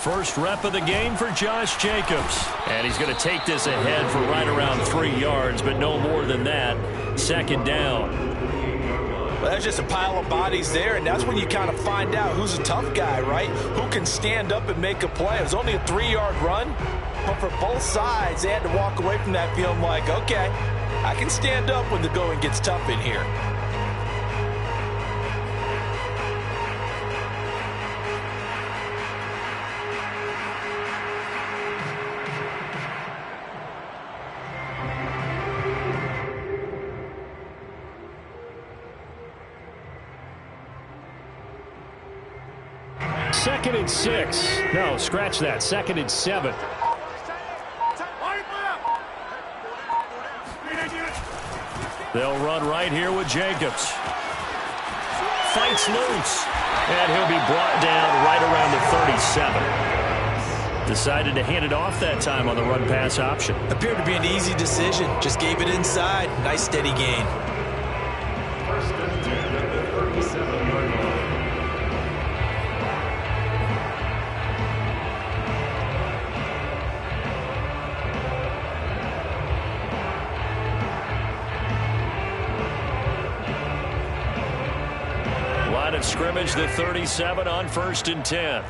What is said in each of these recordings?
First rep of the game for Josh Jacobs. And he's going to take this ahead for right around 3 yards, but no more than that. Second down. Well, that's just a pile of bodies there, and that's when you kind of find out who's a tough guy, right? Who can stand up and make a play. It was only a 3-yard run, but for both sides, they had to walk away from that feeling like, okay, I can stand up when the going gets tough in here. Second and 6. No, scratch that. Second and 7. They'll run right here with Jacobs. Fights loose. And he'll be brought down right around the 37. Decided to hand it off that time on the run-pass option. Appeared to be an easy decision. Just gave it inside. Nice steady gain. First and 10 at the 37-yard line. Line of scrimmage, the 37 on 1st and 10.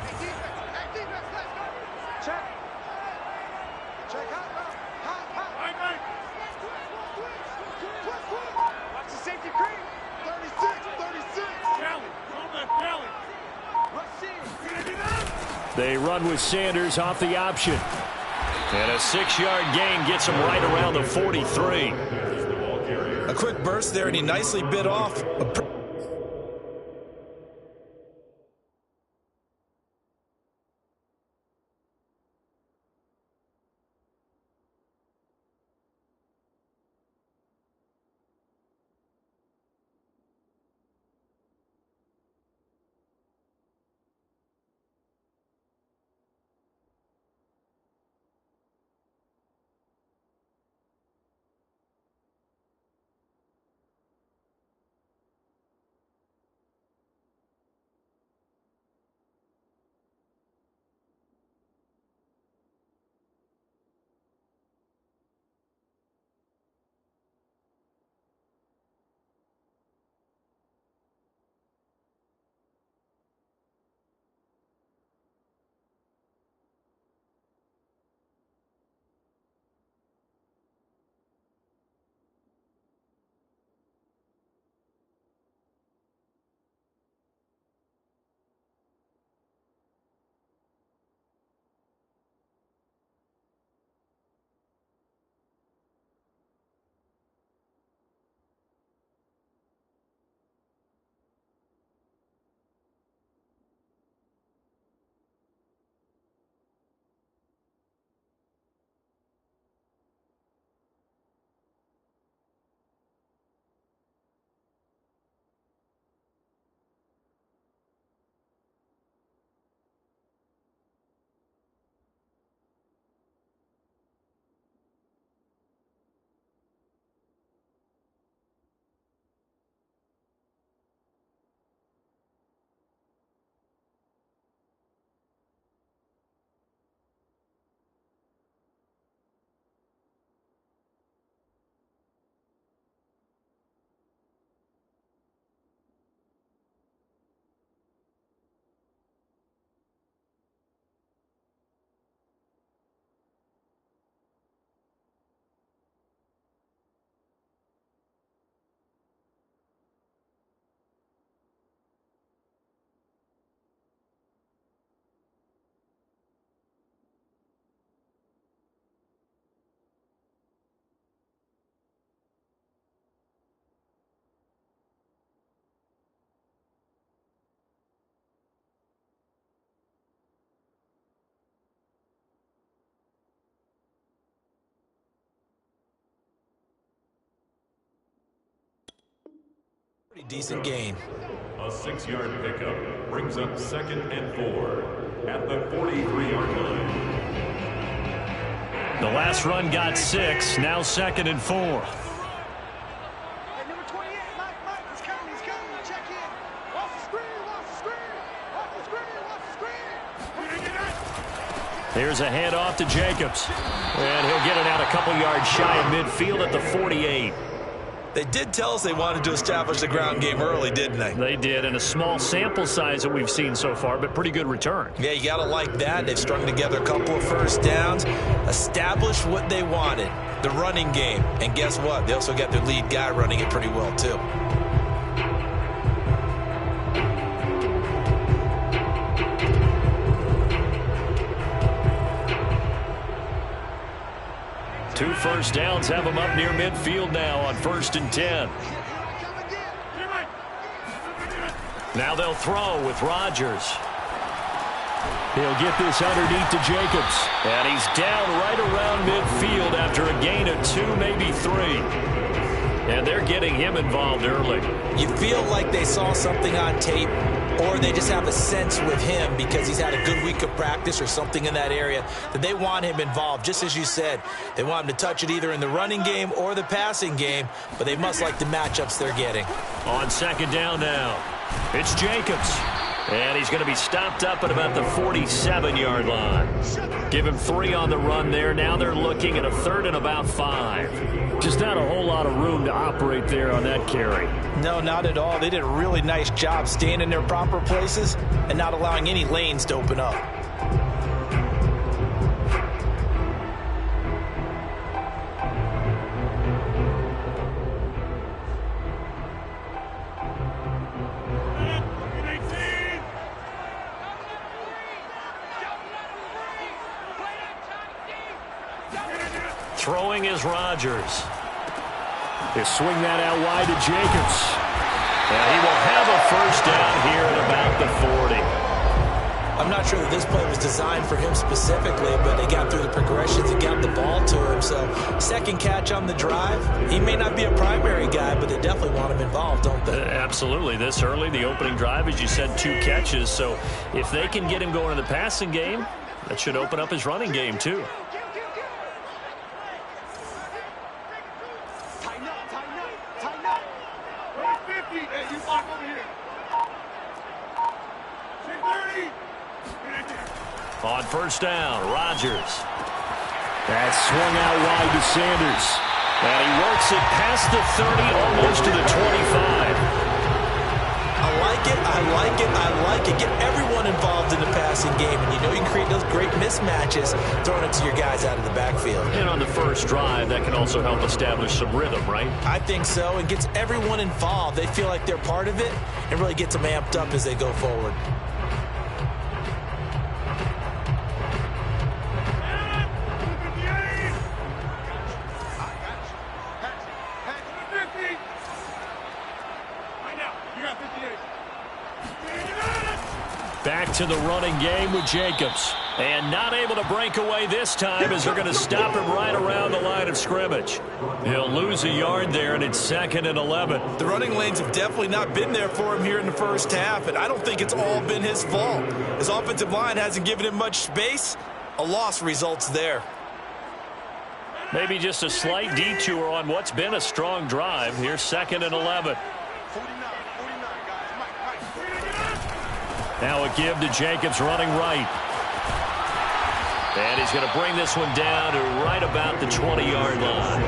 They run with Sanders off the option. And a 6-yard gain gets him right around the 43. A quick burst there, and he nicely bit off. Pretty decent gain. A 6-yard pickup brings up 2nd and 4 at the 43-yard line. The last run got 6. Now 2nd and 4. Here's a handoff to Jacobs. And he'll get it out a couple yards shy of midfield at the 48. They did tell us they wanted to establish the ground game early, didn't they? They did, and a small sample size that we've seen so far, but pretty good return. Yeah, you got to like that. They've strung together a couple of first downs, established what they wanted, the running game. And guess what? They also got their lead guy running it pretty well, too. Two first downs have them up near midfield now on 1st and 10. Now they'll throw with Rodgers. He'll get this underneath to Jacobs. And he's down right around midfield after a gain of 2, maybe 3. And they're getting him involved early. You feel like they saw something on tape, or they just have a sense with him because he's had a good week of practice or something in that area that they want him involved. Just as you said, they want him to touch it either in the running game or the passing game, but they must like the matchups they're getting. On 2nd down now, it's Jacobs. And he's going to be stopped up at about the 47-yard line. Give him 3 on the run there. Now they're looking at a 3rd and about 5. Just not a whole lot of room to operate there on that carry. No, not at all. They did a really nice job staying in their proper places and not allowing any lanes to open up. Throwing is Rodgers. He'll swing that out wide to Jacobs. And he will have a first down here at about the 40. I'm not sure that this play was designed for him specifically, but they got through the progressions and got the ball to him. So, 2nd catch on the drive. He may not be a primary guy, but they definitely want him involved, don't they? Absolutely. This early, the opening drive, as you said, 2 catches. So, if they can get him going in the passing game, that should open up his running game, too. On 1st down, Rodgers. That's swung out wide to Sanders. And he works it past the 30, almost to the 25. I like it, I like it, I like it. Get everyone involved in the passing game, and you know you can create those great mismatches throwing it to your guys out of the backfield. And on the first drive, that can also help establish some rhythm, right? I think so, and gets everyone involved. They feel like they're part of it and really gets them amped up as they go forward. Back to the running game with Jacobs. And not able to break away this time as they're going to stop him right around the line of scrimmage. He'll lose a yard there, and it's 2nd and 11. The running lanes have definitely not been there for him here in the first half, and I don't think it's all been his fault. His offensive line hasn't given him much space. A loss results there. Maybe just a slight detour on what's been a strong drive. Here's 2nd and 11. Now a give to Jacobs running right. And he's going to bring this one down to right about the 20-yard line.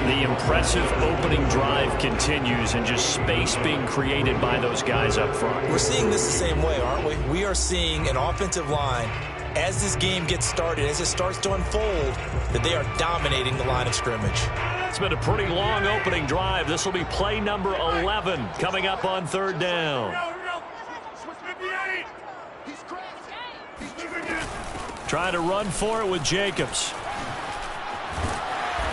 The impressive opening drive continues, and just space being created by those guys up front. We're seeing this the same way, aren't we? We are seeing an offensive line, as this game gets started, as it starts to unfold, that they are dominating the line of scrimmage. It's been a pretty long opening drive. This will be play number 11 coming up on 3rd down. Trying to run for it with Jacobs.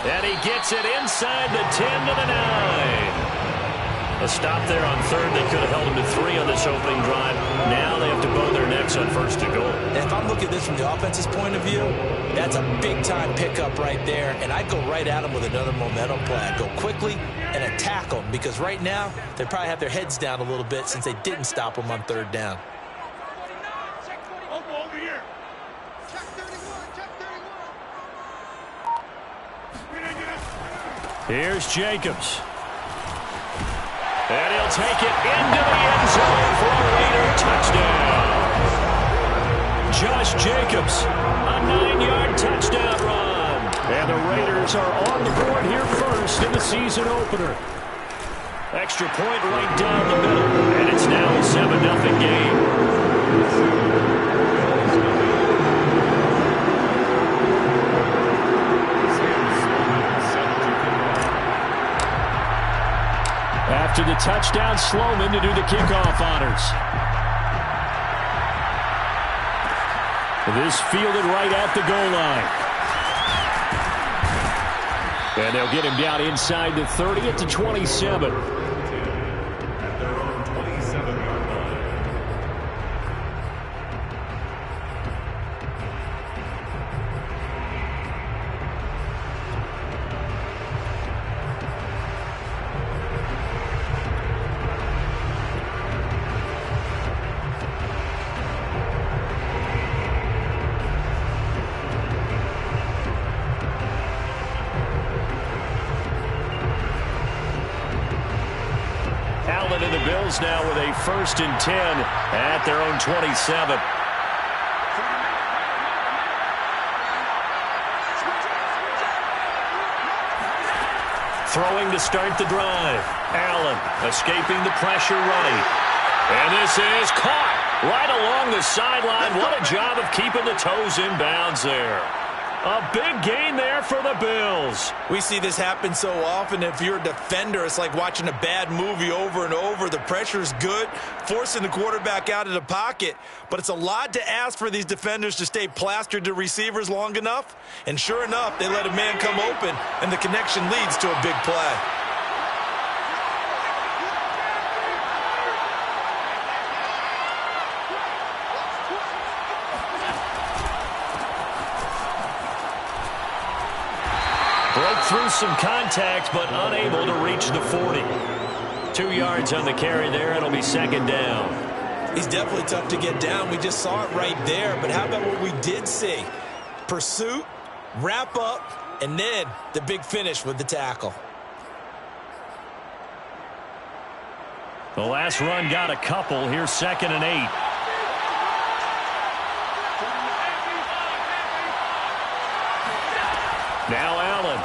And he gets it inside the 10 to the 9. A stop there on 3rd. They could have held him to 3 on this opening drive. Now they have to bow their necks on 1st and goal. And if I'm looking at this from the offense's point of view, that's a big-time pickup right there. And I'd go right at them with another momentum play. I'd go quickly and attack them, because right now they probably have their heads down a little bit since they didn't stop them on 3rd down. Here's Jacobs. And he'll take it into the end zone for a Raider touchdown. Josh Jacobs. A 9-yard touchdown run. And the Raiders are on the board here first in the season opener. Extra point right down the middle. And it's now a 7-0 game. After the touchdown, Sloman to do the kickoff honors. This fielded right at the goal line. And they'll get him down inside the 30 at the 27. At their own 27-yard line. Allen and the Bills now with a 1st and 10 at their own 27. Throwing to start the drive. Allen escaping the pressure running. And this is caught right along the sideline. What a job of keeping the toes in bounds there. A big gain there for the Bills. We see this happen so often. If you're a defender, it's like watching a bad movie over and over. The pressure's good, forcing the quarterback out of the pocket. But it's a lot to ask for these defenders to stay plastered to receivers long enough. And sure enough, they let a man come open, and the connection leads to a big play. Broke through some contact, but unable to reach the 40. 2 yards on the carry there. It'll be 2nd down. He's definitely tough to get down. We just saw it right there. But how about what we did see? Pursuit, wrap up, and then the big finish with the tackle. The last run got a couple. Here's 2nd and 8. Now Allen.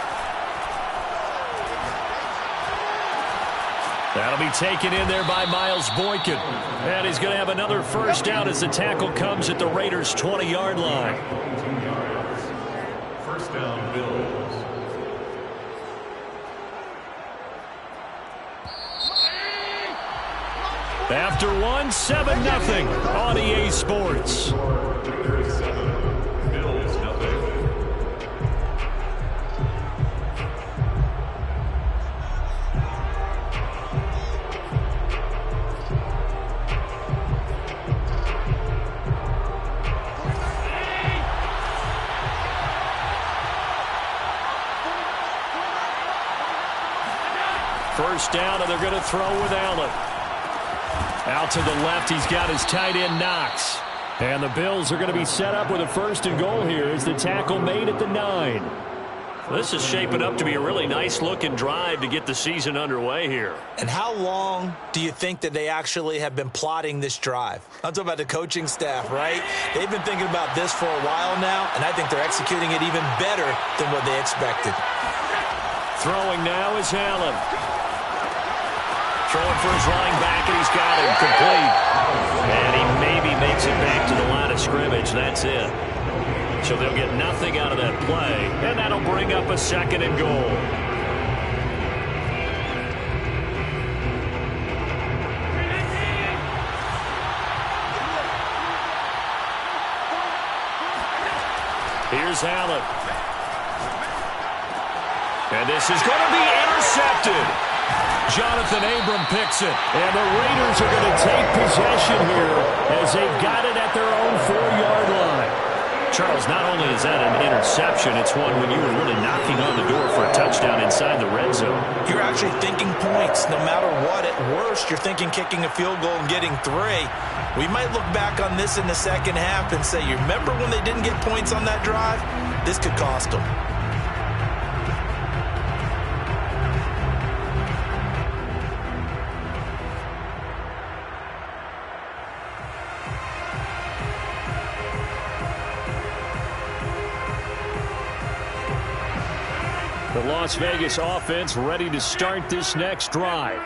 That'll be taken in there by Miles Boykin. And he's going to have another 1st down as the tackle comes at the Raiders' 20-yard line. 1st down, Bills. After one, 7-0 on EA Sports. Raiders 7, Bills nothing. First down, and they're going to throw with Allen. Out to the left, he's got his tight end, Knox. And the Bills are going to be set up with a 1st and goal here as the tackle made at the 9. This is shaping up to be a really nice-looking drive to get the season underway here. And how long do you think that they actually have been plotting this drive? I'm talking about the coaching staff, right? They've been thinking about this for a while now, and I think they're executing it even better than what they expected. Throwing now is Allen. Throwing for his running back, and he's got him complete. And he maybe makes it back to the line of scrimmage. That's it. So they'll get nothing out of that play, and that'll bring up a 2nd and goal. Here's Allen. And this is going to be intercepted. Jonathan Abram picks it. And the Raiders are going to take possession here as they've got it at their own 4-yard line. Charles, not only is that an interception, it's one when you were really knocking on the door for a touchdown inside the red zone. You're actually thinking points no matter what. At worst, you're thinking kicking a field goal and getting 3. We might look back on this in the second half and say, you remember when they didn't get points on that drive? This could cost them. The Las Vegas offense ready to start this next drive.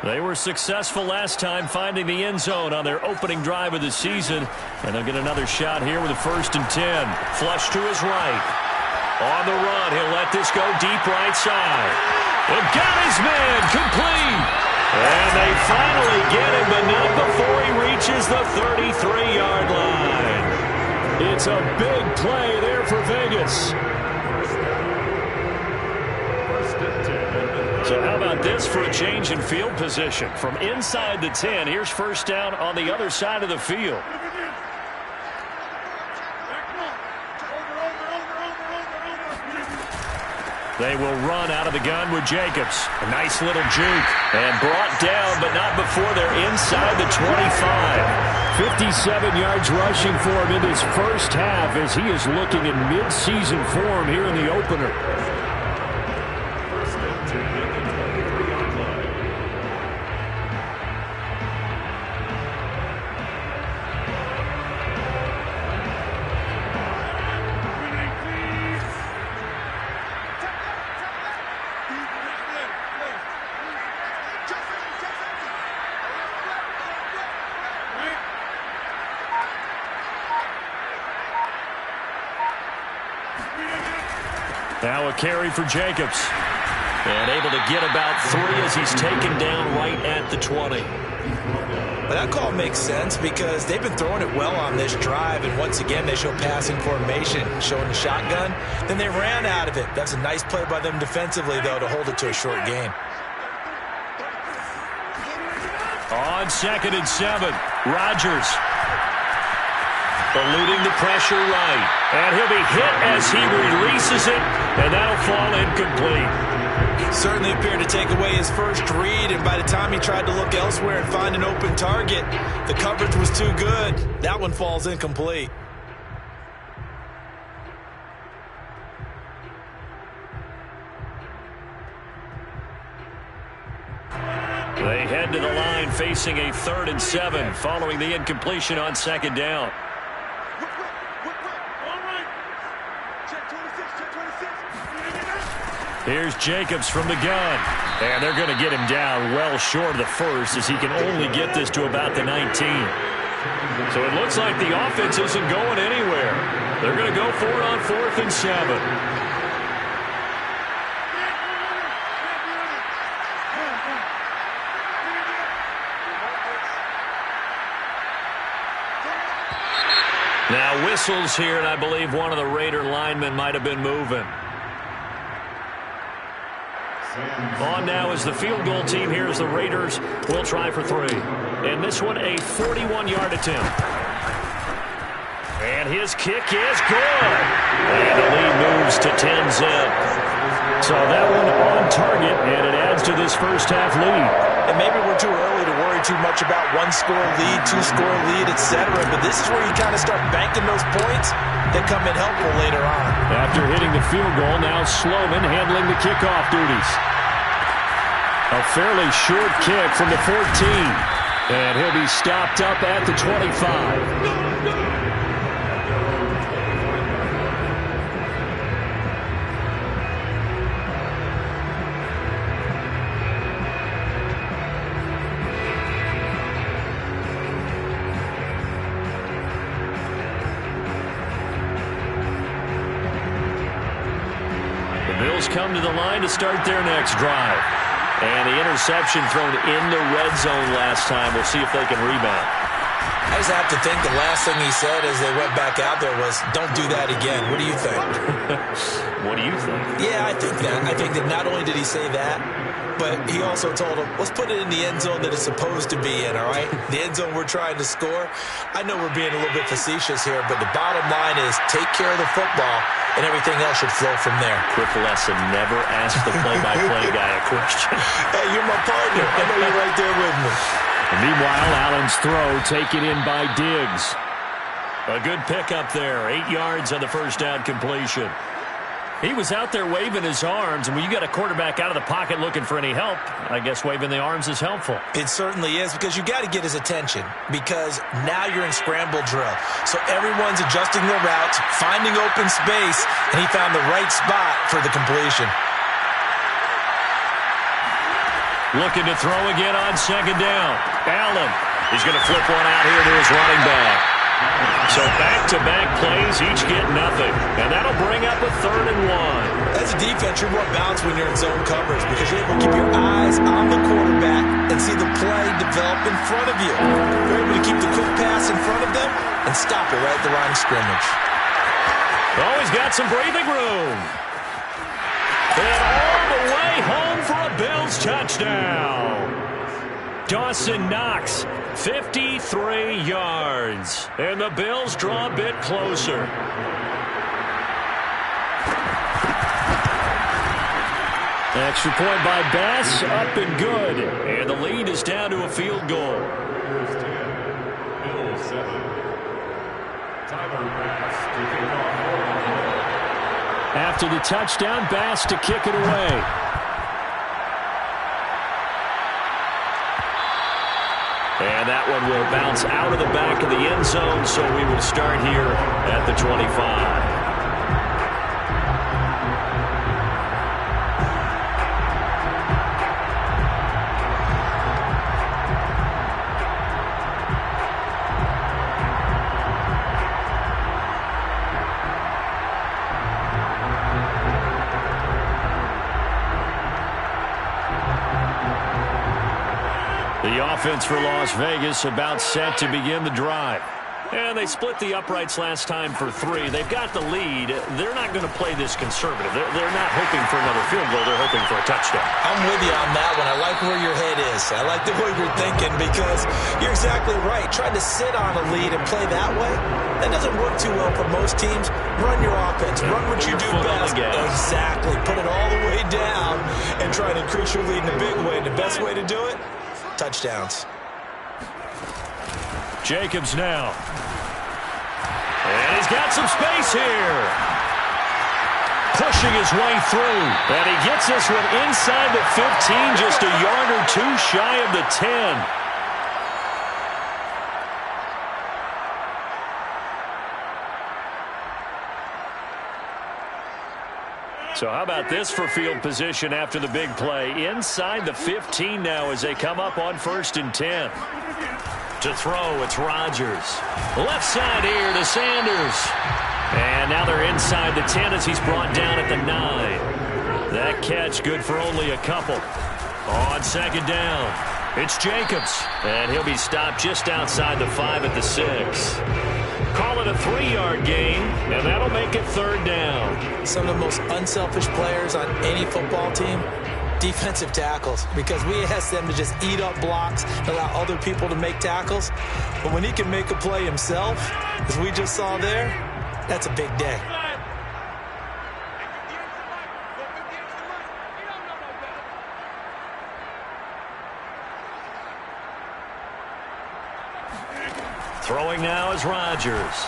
They were successful last time finding the end zone on their opening drive of the season. And they'll get another shot here with a 1st and 10. Flush to his right. On the run, he'll let this go deep right side. And got his man complete. And they finally get him, but not before he reaches the 33-yard line. It's a big play there for Vegas. So how about this for a change in field position? From inside the 10, here's 1st down on the other side of the field. They will run out of the gun with Jacobs. A nice little juke. And brought down, but not before they're inside the 25. 57 yards rushing for him in his first half as he is looking in mid-season form here in the opener. Now a carry for Jacobs. And able to get about 3 as he's taken down right at the 20. But that call makes sense because they've been throwing it well on this drive, and once again they show passing formation, showing the shotgun. Then they ran out of it. That's a nice play by them defensively, though, to hold it to a short gain. On 2nd and 7, Rodgers. Eluding the pressure right. And he'll be hit as he releases it, and that'll fall incomplete. Certainly appeared to take away his first read, and by the time he tried to look elsewhere and find an open target, the coverage was too good. That one falls incomplete. They head to the line facing a 3rd and 7 following the incompletion on 2nd down. Here's Jacobs from the gun. And they're going to get him down well short of the 1st as he can only get this to about the 19. So it looks like the offense isn't going anywhere. They're going to go for it on 4th and 7. Now whistles here, and I believe one of the Raider linemen might have been moving. On now is the field goal team. Here's the Raiders. Will try for 3. And this one a 41-yard attempt. And his kick is good. And the lead moves to 10-zip. So that one on target, and it adds to this first half lead. And maybe we're too early to worry too much about 1-score lead, 2-score lead, etc. But this is where you kind of start banking those points that come in helpful later on. After hitting the field goal, now Sloman handling the kickoff duties. A fairly short kick from the 14. And he'll be stopped up at the 25. Come to the line to start their next drive. And the interception thrown in the red zone last time. We'll see if they can rebound. I just have to think the last thing he said as they went back out there was, don't do that again. What do you think? What do you think? Yeah, I think that. I think that not only did he say that, but he also told him, let's put it in the end zone that it's supposed to be in, all right? The end zone we're trying to score. I know we're being a little bit facetious here, but the bottom line is take care of the football, and everything else should flow from there. Quick lesson, never ask the play-by-play guy a question. Hey, you're my partner. I know you're right there with me. And meanwhile, Allen's throw taken in by Diggs. A good pickup there, 8 yards on the first down completion. He was out there waving his arms, and when you got a quarterback out of the pocket looking for any help, I guess waving the arms is helpful. It certainly is, because you got to get his attention, because now you're in scramble drill. So everyone's adjusting their routes, finding open space, and he found the right spot for the completion. Looking to throw again on second down. Allen. He's going to flip one out here to his running back. So back-to-back plays, each get nothing. And that'll bring up a 3rd and 1. As a defense, you're more balanced when you're in zone coverage because you're able to keep your eyes on the quarterback and see the play develop in front of you. You're able to keep the quick pass in front of them and stop it right at the line of scrimmage. Always got some breathing room. And all the way home for a Bills touchdown. Dawson Knox, 53 yards. And the Bills draw a bit closer. Extra point by Bass, up and good. And the lead is down to a field goal. Bears 10, Bills 7. Tyler Bass to kick off. After the touchdown, Bass to kick it away. And that one will bounce out of the back of the end zone, so we will start here at the 25. The offense for Las Vegas about set to begin the drive. And they split the uprights last time for 3. They've got the lead. They're not going to play this conservative. They're not hoping for another field goal. They're hoping for a touchdown. I'm with you on that one. I like where your head is. I like the way you're thinking because you're exactly right. Trying to sit on a lead and play that way, that doesn't work too well for most teams. Run your offense. Run what you do best. Exactly. Put it all the way down and try to increase your lead in a big way. The best way to do it, touchdowns. Jacobs now. And he's got some space here. Pushing his way through. And he gets this one inside the 15, just a yard or 2 shy of the 10. So how about this for field position after the big play? Inside the 15 now as they come up on 1st and 10. To throw, it's Rodgers. Left side here to Sanders. And now they're inside the 10 as he's brought down at the 9. That catch good for only a couple. On 2nd down, it's Jacobs. And he'll be stopped just outside the 5 at the 6. Call it a 3-yard gain, and that'll make it 3rd down. Some of the most unselfish players on any football team, defensive tackles, because we ask them to just eat up blocks, allow other people to make tackles. But when he can make a play himself, as we just saw there, that's a big day. Throwing now is Rodgers.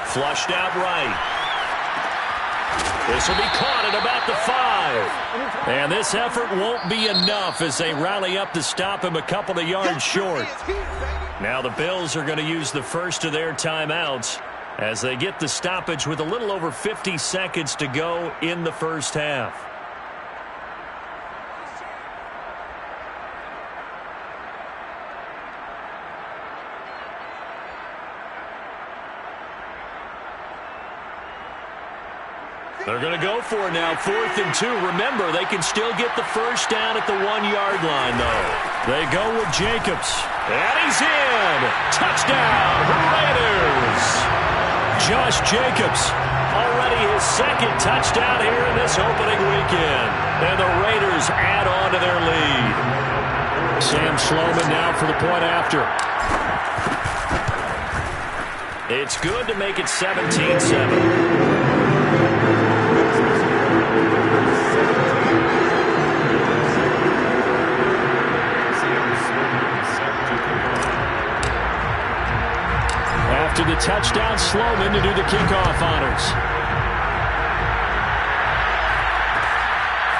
Flushed out right. This will be caught at about the 5. And this effort won't be enough as they rally up to stop him a couple of yards short. Now the Bills are going to use the first of their timeouts as they get the stoppage with a little over 50 seconds to go in the first half. They're going to go for it now, 4th and 2. Remember, they can still get the first down at the 1-yard line, though. They go with Jacobs. And he's in. Touchdown, Raiders. Josh Jacobs, already his 2nd touchdown here in this opening weekend. And the Raiders add on to their lead. Sam Sloman now for the point after. It's good to make it 17-7. After the touchdown, Sloman to do the kickoff honors.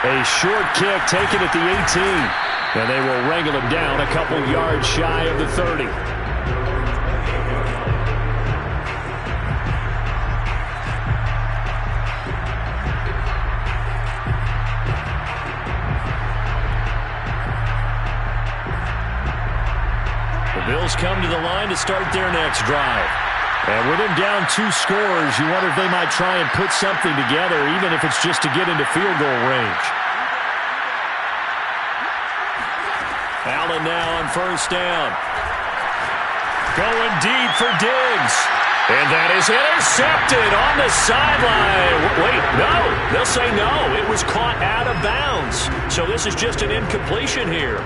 A short kick taken at the 18. And they will wrangle him down a couple yards shy of the 30. come to the line to start their next drive. And with him down 2 scores, you wonder if they might try and put something together, even if it's just to get into field goal range. Allen now on first down. Going deep for Diggs. And that is intercepted on the sideline. Wait, no. They'll say no. It was caught out of bounds. So this is just an incompletion here.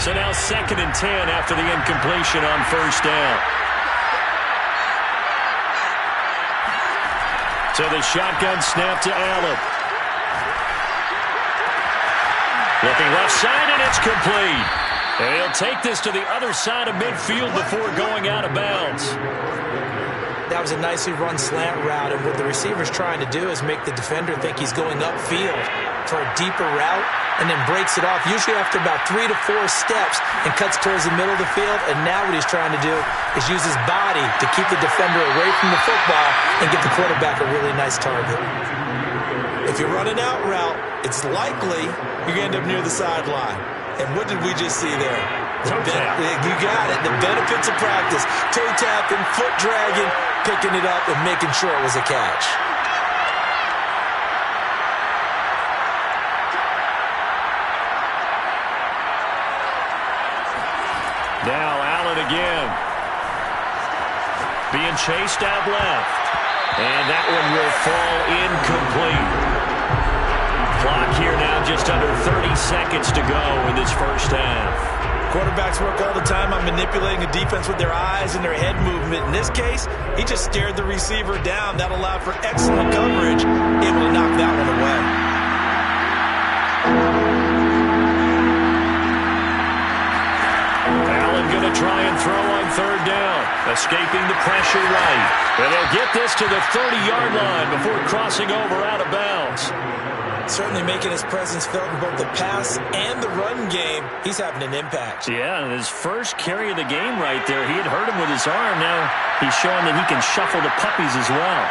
So now 2nd and 10 after the incompletion on first down. So the shotgun snap to Allen. Looking left side, and it's complete. And he'll take this to the other side of midfield before going out of bounds. That was a nicely run slant route, and what the receiver's trying to do is make the defender think he's going upfield for a deeper route and then breaks it off, usually after about 3 to 4 steps, and cuts towards the middle of the field. And now what he's trying to do is use his body to keep the defender away from the football and get the quarterback a really nice target. If you run an out route, it's likely you're going to end up near the sideline. And what did we just see there? You got it. The benefits of practice. Toe tapping, foot dragging, picking it up, and making sure it was a catch. Now Allen again. Being chased out left. And that one will fall incomplete. Clock here now just under 30 seconds to go in this first half. Quarterbacks work all the time on manipulating a defense with their eyes and their head movement. In this case, he just stared the receiver down. That allowed for excellent coverage, able to knock that one away. Allen going to try and throw on third down, escaping the pressure right. And they'll get this to the 30-yard line before crossing over out of bounds. Certainly making his presence felt in both the pass and the run game. He's having an impact. Yeah, and his first carry of the game right there, he had hurt him with his arm. Now he's showing that he can shuffle the puppies as well.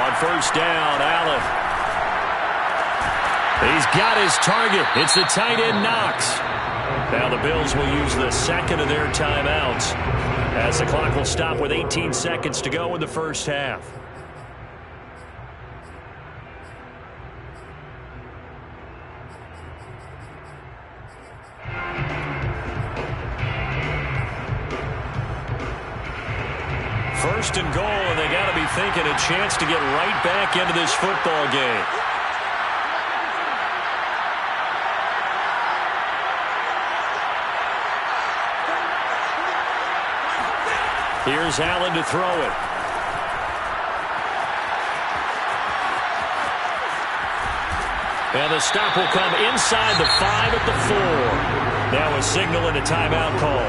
On first down, Allen. He's got his target. It's the tight end Knox. Now the Bills will use the second of their timeouts as the clock will stop with 18 seconds to go in the first half. First and goal, and they got to be thinking a chance to get right back into this football game. Here's Allen to throw it. And the stop will come inside the 5 at the 4. Now a signal and a timeout call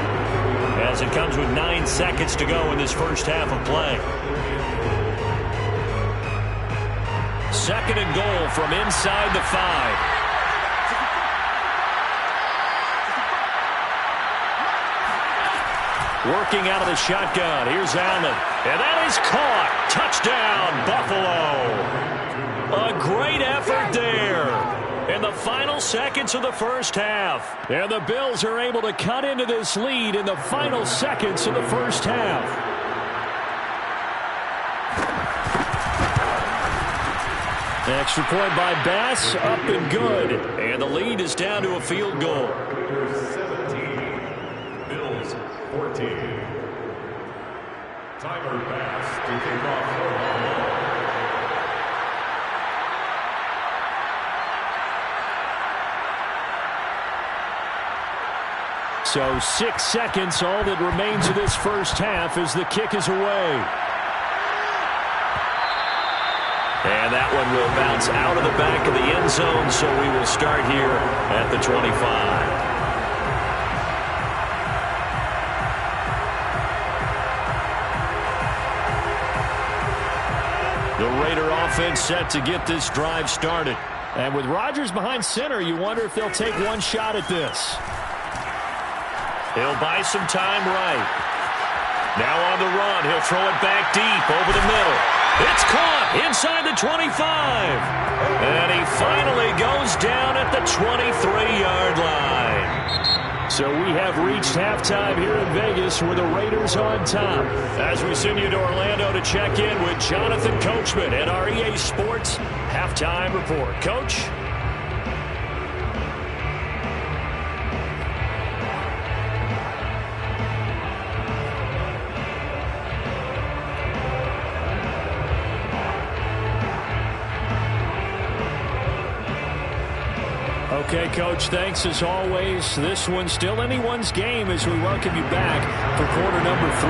as it comes with 9 seconds to go in this first half of play. Second and goal from inside the 5. Working out of the shotgun. Here's Allen. And that is caught. Touchdown, Buffalo. A great effort there in the final seconds of the first half. And the Bills are able to cut into this lead in the final seconds of the first half. Extra point by Bass, up and good. And the lead is down to a field goal. 14. Tyler Bass to kick off for So 6 seconds, all that remains of this first half as the kick is away. And that one will bounce out of the back of the end zone, so we will start here at the 25. The Raider offense set to get this drive started. And with Rodgers behind center, you wonder if they'll take one shot at this. He'll buy some time right. Now on the run, he'll throw it back deep over the middle. It's caught inside the 25. And he finally goes down at the 23-yard line. So we have reached halftime here in Vegas with the Raiders on top. As we send you to Orlando to check in with Jonathan Coachman at our EA Sports Halftime Report. Coach? Okay, Coach, thanks as always. This one's still anyone's game as we welcome you back for quarter number 3.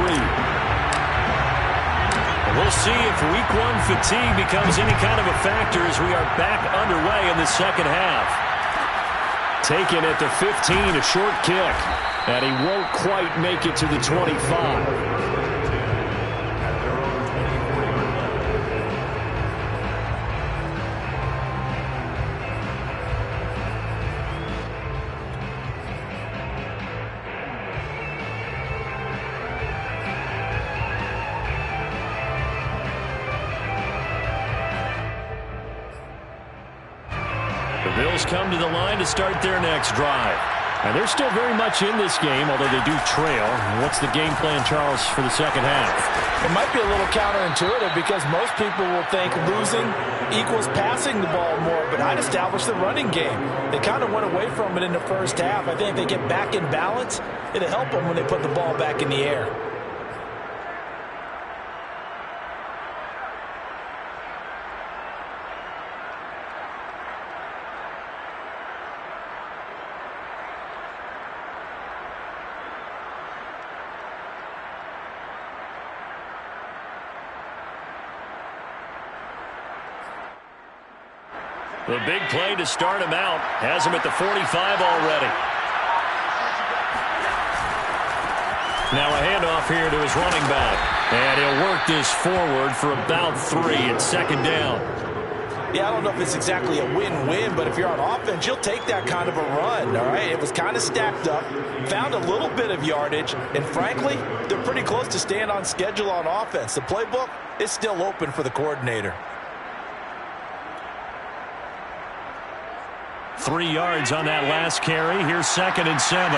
And we'll see if week 1 fatigue becomes any kind of a factor as we are back underway in the second half. Taken at the 15, a short kick, and he won't quite make it to the 25. The Bills come to the line to start their next drive. And they're still very much in this game, although they do trail. What's the game plan, Charles, for the second half? It might be a little counterintuitive because most people will think losing equals passing the ball more, but I'd establish the running game. They kind of went away from it in the first half. I think if they get back in balance, it'll help them when they put the ball back in the air. The big play to start him out has him at the 45 already. Now a handoff here to his running back. And he'll work this forward for about 3 at second down. Yeah, I don't know if it's exactly a win-win, but if you're on offense, you'll take that kind of a run, all right? It was kind of stacked up, found a little bit of yardage, and frankly, they're pretty close to staying on schedule on offense. The playbook is still open for the coordinator. 3 yards on that last carry. Here's 2nd and 7.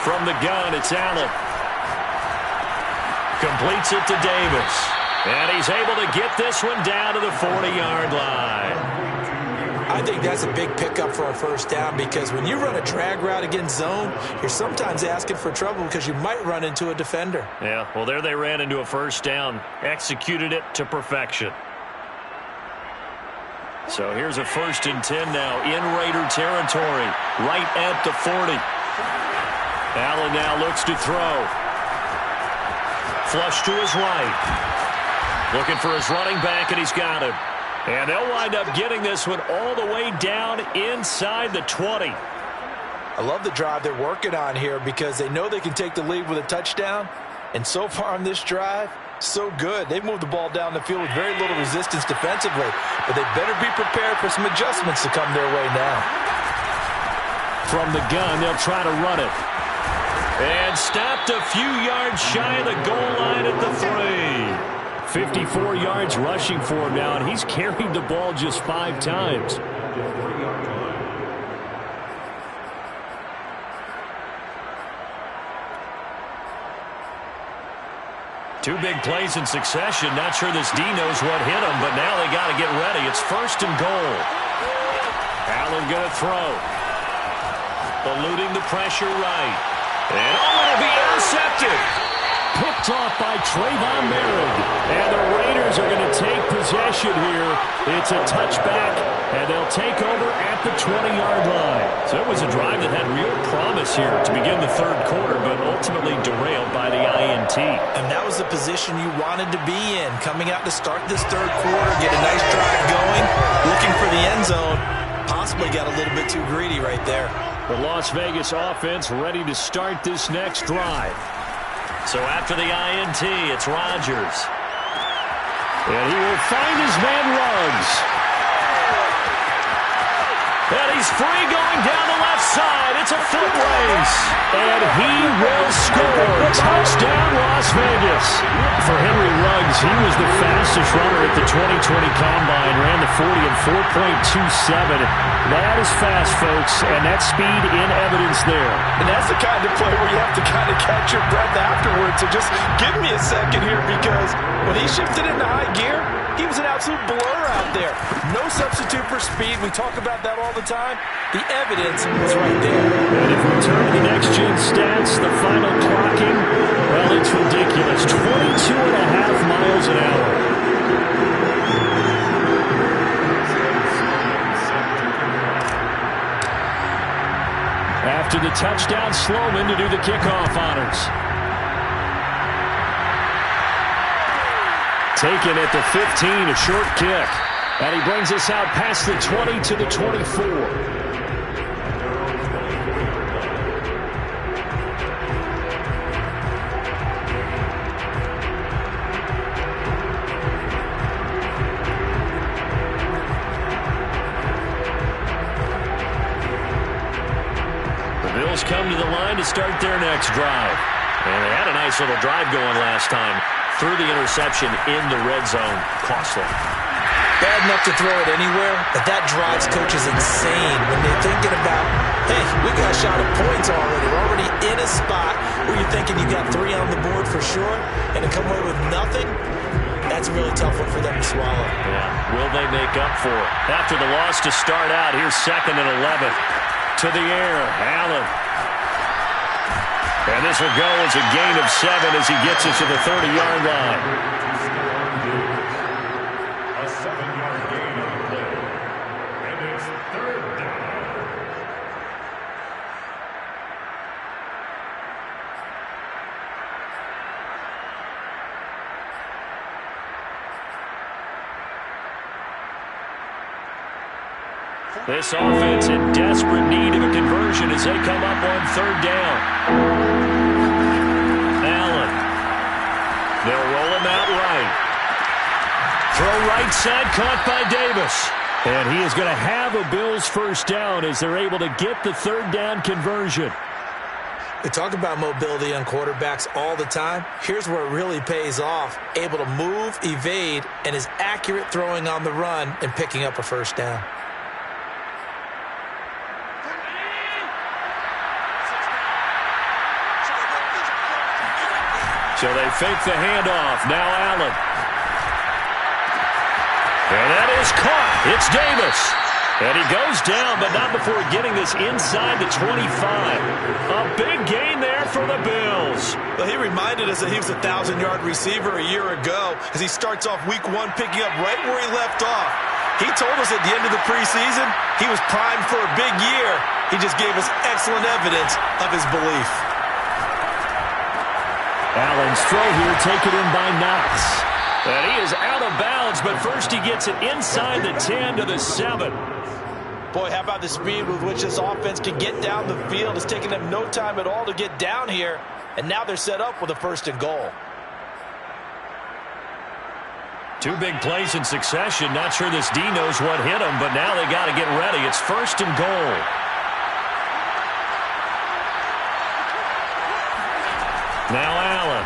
From the gun, it's Allen. Completes it to Davis. And he's able to get this one down to the 40-yard line. I think that's a big pickup for a first down because when you run a drag route against zone, you're sometimes asking for trouble because you might run into a defender. Yeah, well, there they ran into a first down. Executed it to perfection. So here's a 1st and 10 now in Raider territory, right at the 40. Allen now looks to throw. Flush to his right. Looking for his running back, and he's got him. And they'll wind up getting this one all the way down inside the 20. I love the drive they're working on here because they know they can take the lead with a touchdown. And so far on this drive, so good. They've moved the ball down the field with very little resistance defensively. But they better be prepared for some adjustments to come their way now. From the gun, they'll try to run it. And stopped a few yards shy of the goal line at the 3. 54 yards rushing for him now, and he's carried the ball just 5 times. Two big plays in succession. Not sure this D knows what hit him, but now they got to get ready. It's 1st and goal. Allen going to throw. Eluding the pressure right. And it'll be intercepted. Picked off by Trayvon Merritt. And the Raiders are going to take possession here. It's a touchback, and they'll take over at the 20-yard line. So it was a drive that had real promise here to begin the 3rd quarter, but ultimately derailed by the INT. And that was the position you wanted to be in. Coming out to start this 3rd quarter, get a nice drive going, looking for the end zone. Possibly got a little bit too greedy right there. The Las Vegas offense ready to start this next drive. So after the INT, it's Rodgers. And he will find his man Ruggs. And he's He's free going down the left side. It's a foot race. And he will score. Touchdown, Las Vegas. For Henry Ruggs, he was the fastest runner at the 2020 Combine. Ran the 40 in 4.27. That is fast, folks, and that's speed in evidence there. And that's the kind of play where you have to kind of catch your breath afterwards. So just give me a second here, because when he shifted into high gear, he was an absolute blur out there. No substitute for speed. We talk about that all the time. The evidence was right there. And if we turn to the next-gen stats, the final clocking, well, it's ridiculous. 22.5 miles an hour. After the touchdown, Sloman to do the kickoff honors. Taken at the 15, a short kick. And he brings us out past the 20 to the 24. Come to the line to start their next drive. And they had a nice little drive going last time. Threw the interception in the red zone. Costly. Bad enough to throw it anywhere, but that drives coaches insane when they're thinking about, hey, we got a shot at points already. We're already in a spot where you're thinking you got 3 on the board for sure, and to come away with nothing, that's a really tough one for them to swallow. Yeah, will they make up for it? After the loss to start out, here's 2nd and 11. To the air, Allen. And this will go as a gain of 7 as he gets us to the 30-yard line. A 7-yard gain on the play. And it's 3rd down. This offense in desperate need of a conversion as they come up on 3rd down. Allen. They'll roll him out right. Throw right side, caught by Davis. And he is going to have a Bills first down as they're able to get the 3rd down conversion. We talk about mobility on quarterbacks all the time. Here's where it really pays off. Able to move, evade, and is accurate throwing on the run and picking up a first down. So they fake the handoff. Now Allen. And that is caught. It's Davis. And he goes down, but not before getting this inside the 25. A big gain there for the Bills. Well, he reminded us that he was a 1,000-yard receiver a year ago as he starts off week 1 picking up right where he left off. He told us at the end of the preseason he was primed for a big year. He just gave us excellent evidence of his belief. Allen's throw here taken in by Knox. And he is out of bounds, but first he gets it inside the 10 to the 7. Boy, how about the speed with which this offense can get down the field? It's taken them no time at all to get down here, and now they're set up with a 1st and goal. 2 big plays in succession. Not sure this D knows what hit him, but now they got to get ready. It's 1st and goal. Now Allen.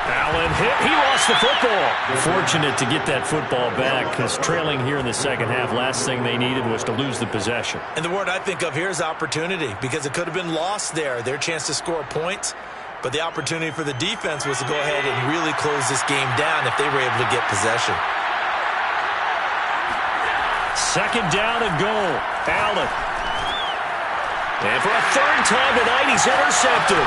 Allen hit. He lost the football. Fortunate to get that football back because trailing here in the second half, last thing they needed was to lose the possession. And the word I think of here is opportunity, because it could have been lost there. Their chance to score points, but the opportunity for the defense was to go ahead and really close this game down if they were able to get possession. 2nd down and goal. Allen. And for a 3rd time tonight, he's intercepted.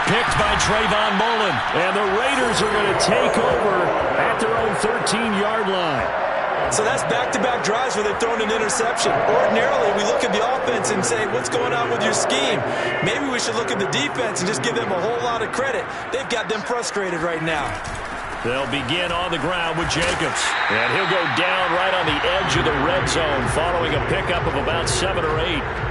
Picked by Trayvon Mullen. And the Raiders are going to take over at their own 13-yard line. So that's back-to-back drives where they've thrown an interception. Ordinarily, we look at the offense and say, what's going on with your scheme? Maybe we should look at the defense and just give them a whole lot of credit. They've got them frustrated right now. They'll begin on the ground with Jacobs. And he'll go down right on the edge of the red zone following a pickup of about 7 or 8.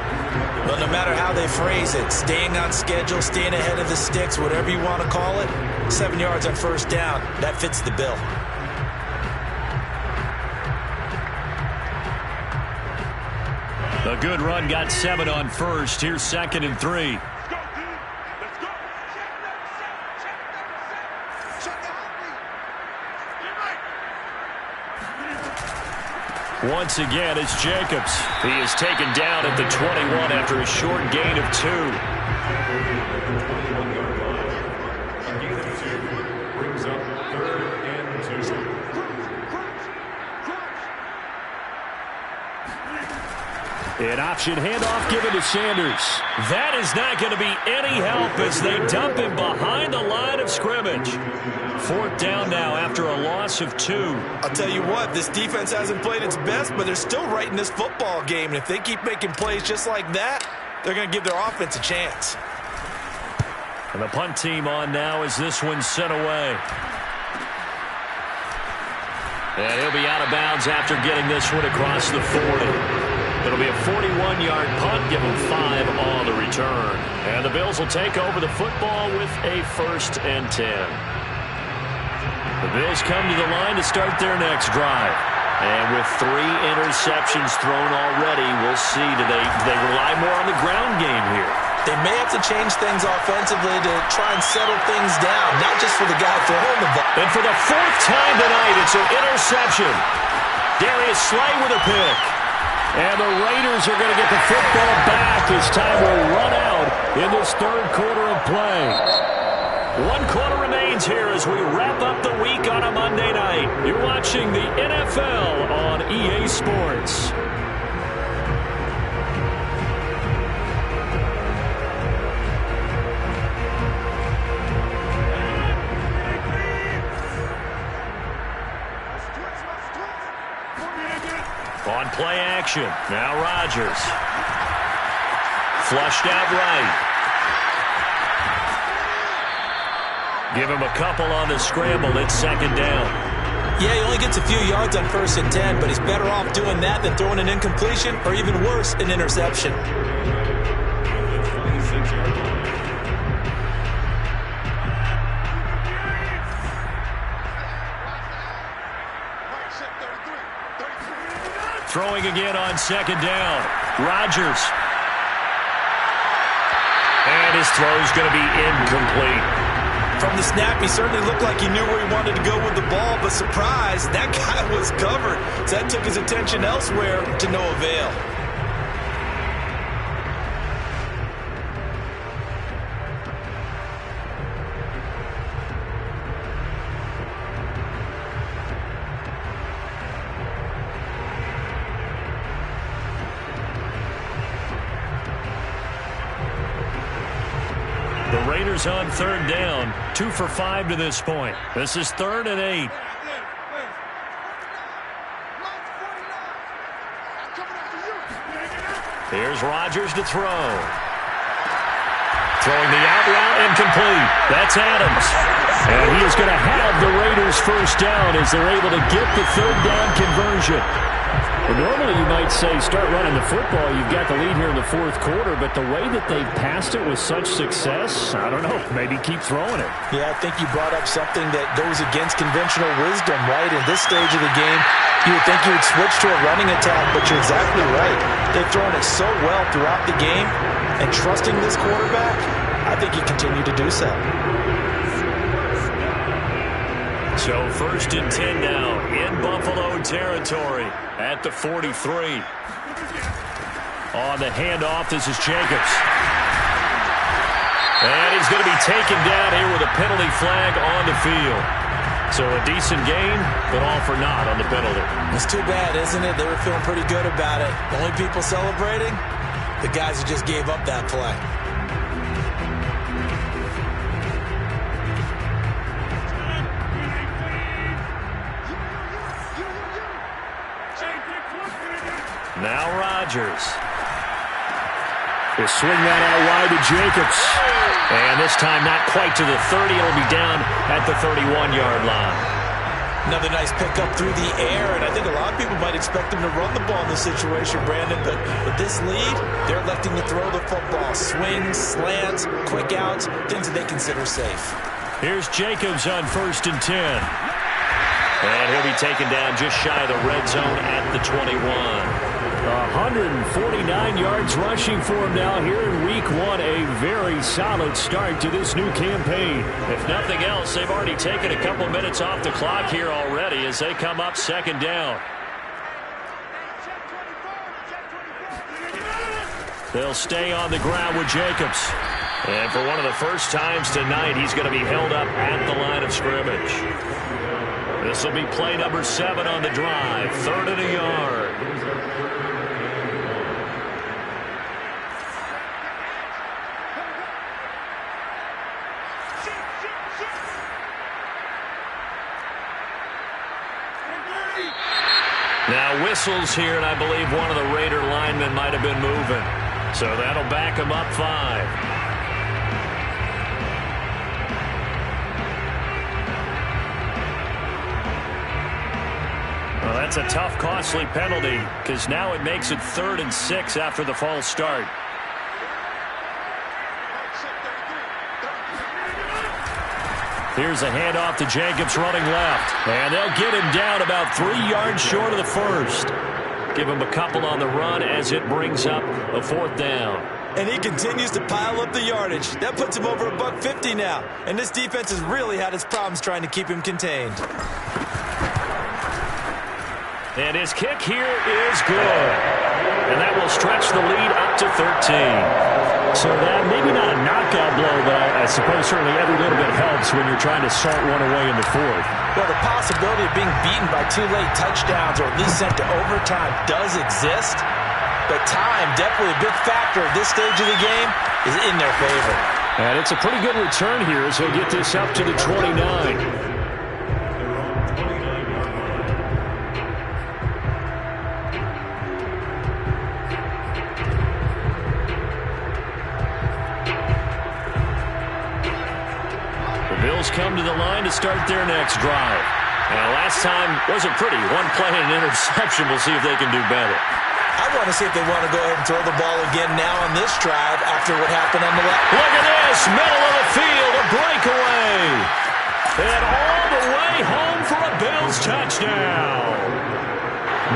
Well, no matter how they phrase it, staying on schedule, staying ahead of the sticks, whatever you want to call it, 7 yards on 1st down, that fits the bill. A good run got 7 on first. Here's 2nd and 3. Once again, it's Jacobs. He is taken down at the 21 after a short gain of 2. A gain of 2 brings up 3rd and 2. An option handoff given to Sanders. That is not going to be any help as they dump him behind the line of scrimmage. 4th down now after a loss of 2. I'll tell you what, this defense hasn't played its best, but they're still right in this football game. And if they keep making plays just like that, they're going to give their offense a chance. And the punt team on now as this one's sent away. And he'll be out of bounds after getting this one across the 40. It'll be a 41-yard punt, give them 5 on the return. And the Bills will take over the football with a 1st and 10. The Bills come to the line to start their next drive. And with 3 interceptions thrown already, we'll see, do they rely more on the ground game here? They may have to change things offensively to try and settle things down, not just for the guy throwing the ball. And for the 4th time tonight, it's an interception. Darius Slay with a pick. And the Raiders are going to get the football back as time will run out in this 3rd quarter of play. 1 quarter remains here as we wrap up the week on a Monday night. You're watching the NFL on EA Sports. On play action, now Rodgers. Flushed out right. Give him a couple on the scramble. It's 2nd down. Yeah, he only gets a few yards on 1st and 10, but he's better off doing that than throwing an incompletion or even worse, an interception. Throwing again on 2nd down. Rodgers. And his throw's going to be incomplete. From the snap, he certainly looked like he knew where he wanted to go with the ball, but surprise, that guy was covered. So that took his attention elsewhere to no avail. The Raiders on 3rd down, 2 for 5 to this point. This is 3rd and 8. Here's Rodgers to throw. Throwing the out route and complete. That's Adams. And he is going to have the Raiders 1st down as they're able to get the 3rd down conversion. Well, normally you might say start running the football. You've got the lead here in the 4th quarter, but the way that they've passed it with such success, I don't know, maybe keep throwing it. Yeah, I think you brought up something that goes against conventional wisdom, right? In this stage of the game, you would think you would switch to a running attack, but you're exactly right. They've thrown it so well throughout the game, and trusting this quarterback, I think you continue to do so. So 1st and 10 now in Buffalo territory at the 43. On the handoff, this is Jacobs. And he's going to be taken down here with a penalty flag on the field. So a decent gain, but all for naught on the penalty. It's too bad, isn't it? They were feeling pretty good about it. The only people celebrating, the guys who just gave up that play. Now Rodgers. He'll swing that out wide to Jacobs. And this time not quite to the 30. It'll be down at the 31-yard line. Another nice pickup through the air, and I think a lot of people might expect him to run the ball in this situation, Brandon, but with this lead, they're electing to throw the football. Swings, slants, quick outs, things that they consider safe. Here's Jacobs on 1st and 10. And he'll be taken down just shy of the red zone at the 21. 149 yards rushing for him now here in week 1. A very solid start to this new campaign. If nothing else, they've already taken a couple minutes off the clock here already as they come up second down. They'll stay on the ground with Jacobs. And for one of the first times tonight, he's going to be held up at the line of scrimmage. This will be play number 7 on the drive. 3rd and a yard. Now whistles here, and I believe one of the Raider linemen might have been moving. So that'll back him up 5. Well, that's a tough, costly penalty because now it makes it 3rd and 6 after the false start. Here's a handoff to Jacobs running left. And they'll get him down about 3 yards short of the first. Give him a couple on the run as it brings up a 4th down. And he continues to pile up the yardage. That puts him over $150 now. And this defense has really had its problems trying to keep him contained. And his kick here is good. And that will stretch the lead up to 13. So that maybe not a knockout blow, but I suppose certainly every little bit helps when you're trying to salt one away in the 4th. Well, the possibility of being beaten by 2 late touchdowns or at least sent to overtime does exist. But time, definitely a big factor at this stage of the game, is in their favor. And it's a pretty good return here as he'll get this up to the 29. Come to the line to start their next drive. Now, last time wasn't pretty. One play and an interception. We'll see if they can do better. I want to see if they want to go ahead and throw the ball again now on this drive after what happened on the left. Look at this. Middle of the field. A breakaway. And all the way home for a Bills touchdown.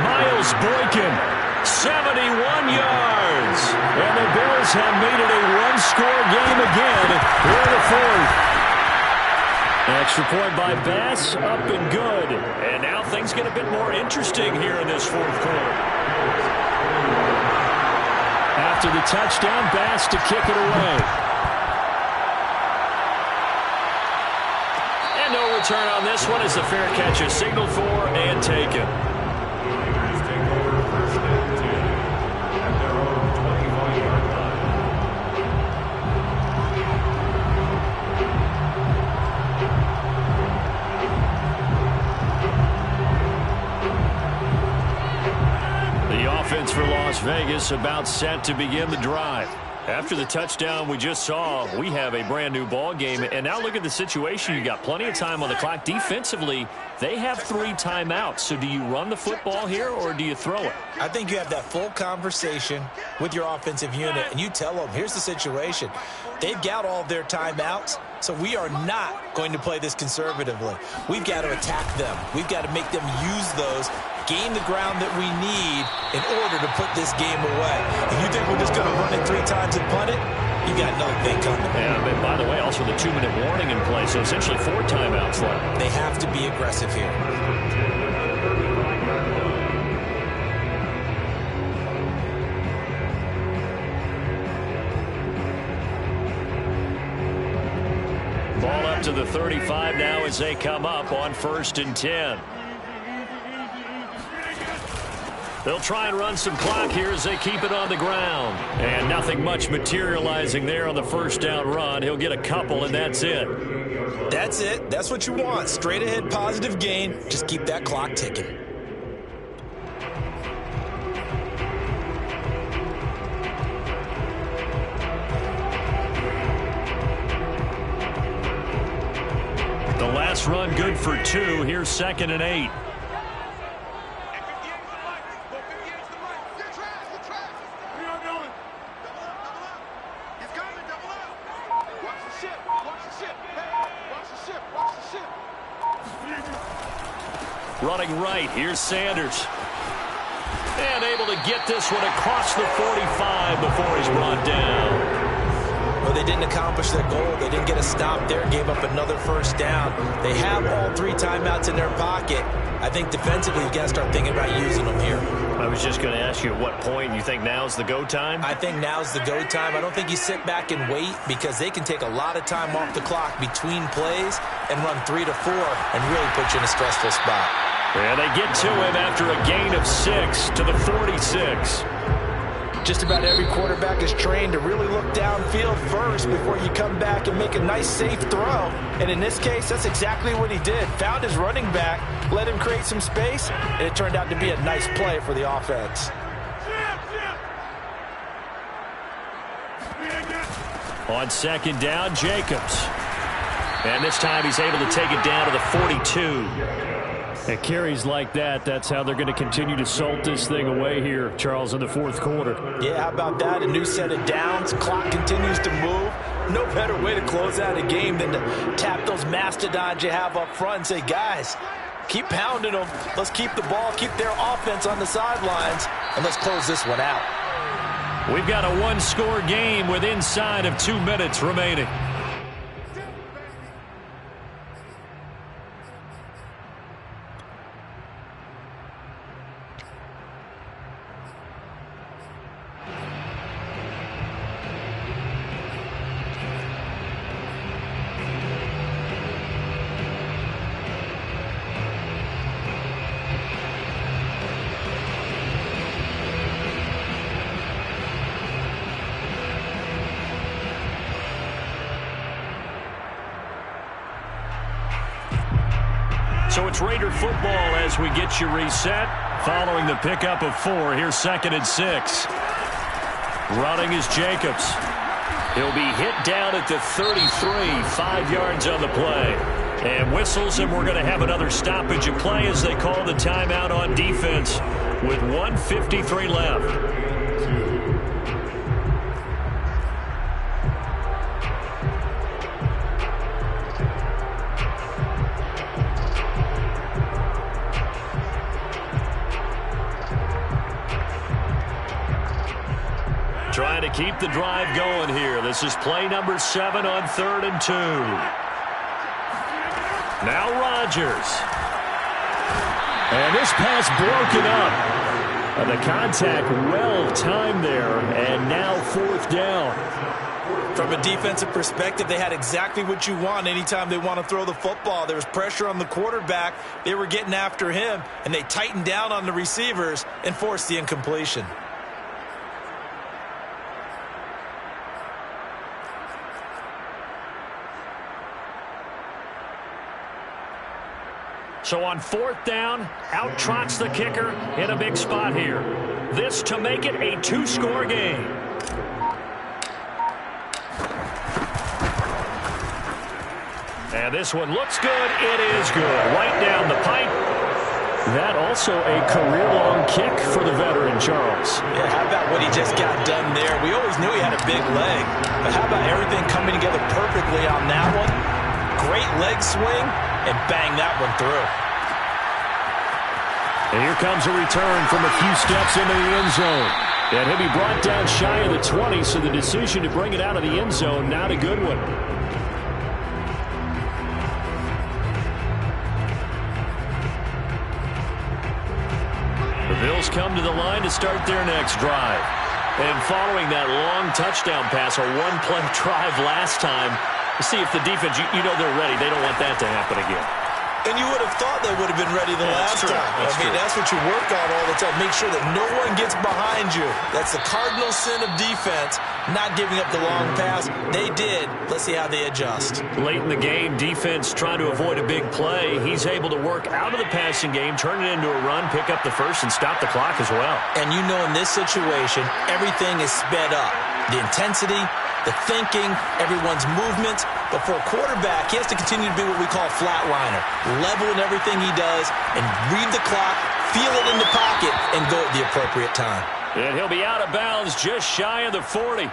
Miles Boykin, 71 yards. And the Bills have made it a one-score game again here in the 4th. Extra point by Bass, up and good. And now things get a bit more interesting here in this 4th quarter. After the touchdown, Bass to kick it away. And no return on this one as the fair catch is signaled for and taken. For Las Vegas about set to begin the drive. After the touchdown we just saw, we have a brand new ball game. And now look at the situation. You got plenty of time on the clock. Defensively, they have 3 timeouts. So do you run the football here or do you throw it? I think you have that full conversation with your offensive unit and you tell them, here's the situation. They've got all of their timeouts, so we are not going to play this conservatively. We've got to attack them. We've got to make them use those, gain the ground that we need in order to put this game away. If you think we're just going to run it 3 times and punt it, you got another thing coming. Yeah, and by the way, also the 2-minute warning in play, so essentially 4 timeouts left. They have to be aggressive here. Ball up to the 35 now as they come up on 1st and 10. They'll try and run some clock here as they keep it on the ground. And nothing much materializing there on the 1st down run. He'll get a couple, and that's it. That's it. That's what you want. Straight ahead positive gain. Just keep that clock ticking. The last run good for 2. Here's 2nd and 8. Running right, here's Sanders. And able to get this one across the 45 before he's brought down. Well, they didn't accomplish their goal. They didn't get a stop there, gave up another first down. They have all 3 timeouts in their pocket. I think defensively you got to start thinking about using them here. I was just going to ask you at what point you think now's the go time? I think now's the go time. I don't think you sit back and wait because they can take a lot of time off the clock between plays and run 3 to 4 and really put you in a stressful spot. And they get to him after a gain of 6 to the 46. Just about every quarterback is trained to really look downfield first before you come back and make a nice, safe throw. And in this case, that's exactly what he did. Found his running back, let him create some space, and it turned out to be a nice play for the offense. On second down, Jacobs. And this time he's able to take it down to the 42. At carries like that, that's how they're going to continue to salt this thing away here, Charles, in the fourth quarter. Yeah, how about that? A new set of downs. Clock continues to move. No better way to close out a game than to tap those mastodons you have up front and say, guys, keep pounding them. Let's keep the ball, keep their offense on the sidelines, and let's close this one out. We've got a one-score game with inside of 2 minutes remaining. So it's Raider football as we get you reset. Following the pickup of 4, here's 2nd and 6. Running is Jacobs. He'll be hit down at the 33, 5 yards on the play. And whistles, and we're going to have another stoppage of play as they call the timeout on defense with 1:53 left. Trying to keep the drive going here. This is play number 7 on 3rd and 2. Now Rodgers. And this pass broken up. And the contact well timed there. And now 4th down. From a defensive perspective, they had exactly what you want anytime they want to throw the football. There was pressure on the quarterback. They were getting after him, and they tightened down on the receivers and forced the incompletion. So on 4th down, out trots the kicker in a big spot here. This to make it a 2-score game. And this one looks good. It is good. Right down the pipe. That also a career-long kick for the veteran, Charles. Yeah, how about what he just got done there? We always knew he had a big leg. But how about everything coming together perfectly on that one? Great leg swing. And bang that one through. And here comes a return from a few steps into the end zone. And he'll be brought down shy of the 20, so the decision to bring it out of the end zone, not a good one. The Bills come to the line to start their next drive. And following that long touchdown pass, a one-play drive last time, see if the defense, you know they're ready. They don't want that to happen again. And you would have thought they would have been ready the last time. That's what you work on all the time. Make sure that no one gets behind you. That's the cardinal sin of defense, not giving up the long pass. They did. Let's see how they adjust. Late in the game, defense trying to avoid a big play. He's able to work out of the passing game, turn it into a run, pick up the first, and stop the clock as well. And you know in this situation, everything is sped up. The intensity, the thinking, everyone's movement. But for a quarterback, he has to continue to be what we call a flatliner. Level in everything he does and read the clock, feel it in the pocket, and go at the appropriate time. And he'll be out of bounds just shy of the 40.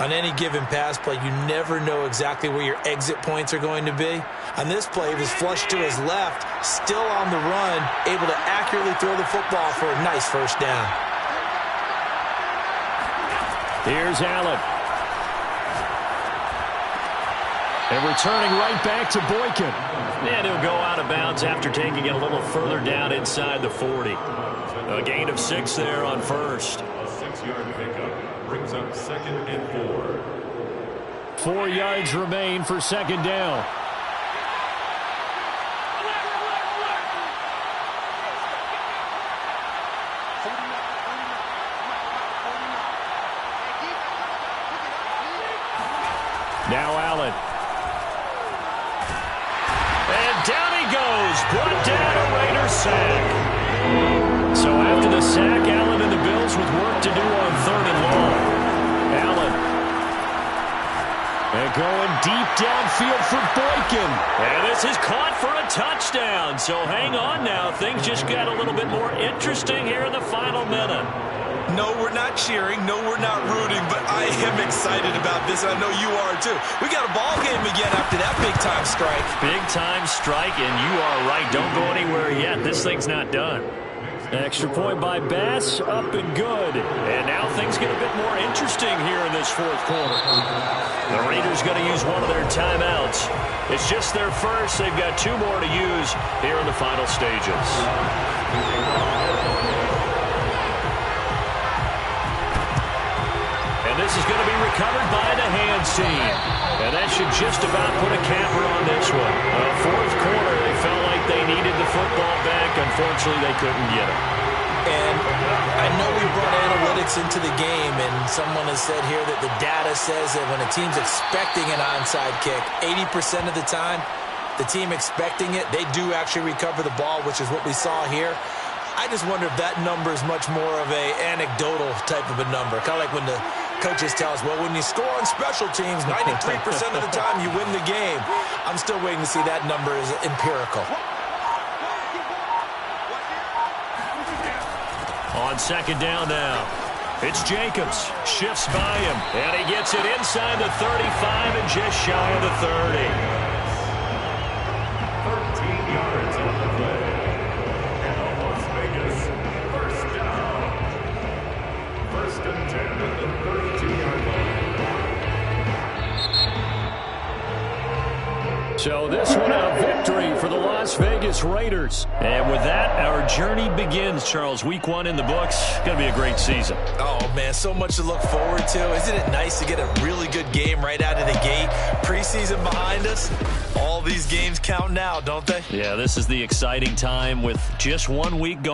On any given pass play, you never know exactly where your exit points are going to be. On this play, he was flushed to his left, still on the run, able to accurately throw the football for a nice first down. Here's Allen. And returning right back to Boykin. And he'll go out of bounds after taking it a little further down inside the 40. A gain of 6 there on first. A 6-yard pickup brings up 2nd and 4. 4 yards remain for second down. Now Allen. And down he goes. Brought down a Raider sack. So after the sack, Allen and the Bills with work to do on 3rd and long. Allen. And going deep downfield for Boykin. And this is caught for a touchdown. So hang on now. Things just got a little bit more interesting here in the final minute. No, we're not cheering. No, we're not rooting, but I am excited about this. I know you are, too. We got a ball game again after that big-time strike. Big-time strike, and you are right. Don't go anywhere yet. This thing's not done. Extra point by Bass, up and good. And now things get a bit more interesting here in this 4th quarter. The Raiders going to use one of their timeouts. It's just their first. They've got 2 more to use here in the final stages. And this is going to be recovered by the hands team. And that should just about put a capper on this one. 4th quarter, they felt like they needed the football back. Unfortunately, they couldn't get it. And I know we brought analytics into the game, and someone has said here that the data says that when a team's expecting an onside kick, 80% of the time, the team expecting it, they do actually recover the ball, which is what we saw here. I just wonder if that number is much more of a anecdotal type of a number. Kind of like when the coaches tell us, well, when you score on special teams, 93% of the time you win the game. I'm still waiting to see that number is empirical. On second down now, it's Jacobs. Shifts by him, and he gets it inside the 35 and just shy of the 30. 13 yards on the play. And the Las Vegas first down. 1st and 10 at the 32-yard line. So this one a victory for the Las Vegas Raiders. And with that, our journey begins, Charles. Week 1 in the books. Going to be a great season. Oh, man, so much to look forward to. Isn't it nice to get a really good game right out of the gate? Preseason behind us. All these games count now, don't they? Yeah, this is the exciting time with just 1 week going.